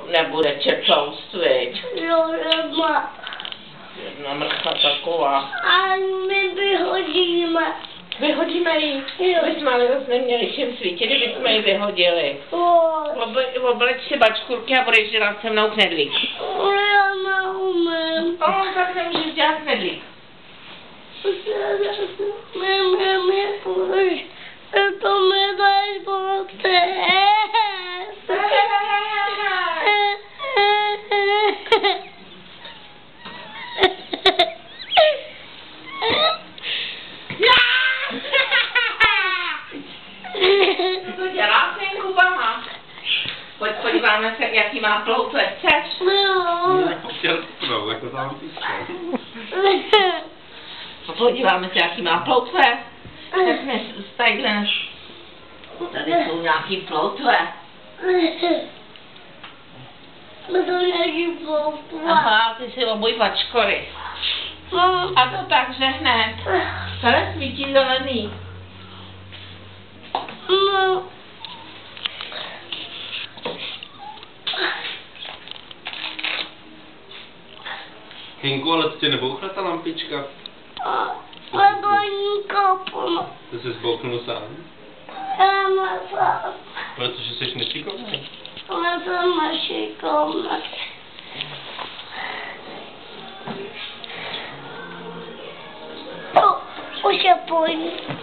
Nebude čertoust, viď? Jo, má. Jedna mrcha taková. A my vyhodíme. Vyhodíme ji? Jo. My jsme ale zase neměli čím svítit, kdybychom ji vyhodili. Obleč si bačkurky a budeš dělat se mnou knedlík. Já neumím. Tak nemůžeš dělat knedlík. To mi daj bote. Co děláš, synku, Baha? Pojď podíváme se, jaký má ploutve. Chceš? Podíváme se, jaký má ploutve. Tady jsou nějaký ploutve. Aha, ty si obuj vačkory. A to takže hned. Tady svítí zelený. Hinku, ale to tě nebouchla ta lampička? Ty jsi zbouchnul sám? Protože jsi nešikovný? Ale jsem nešikovný. Už je pojď.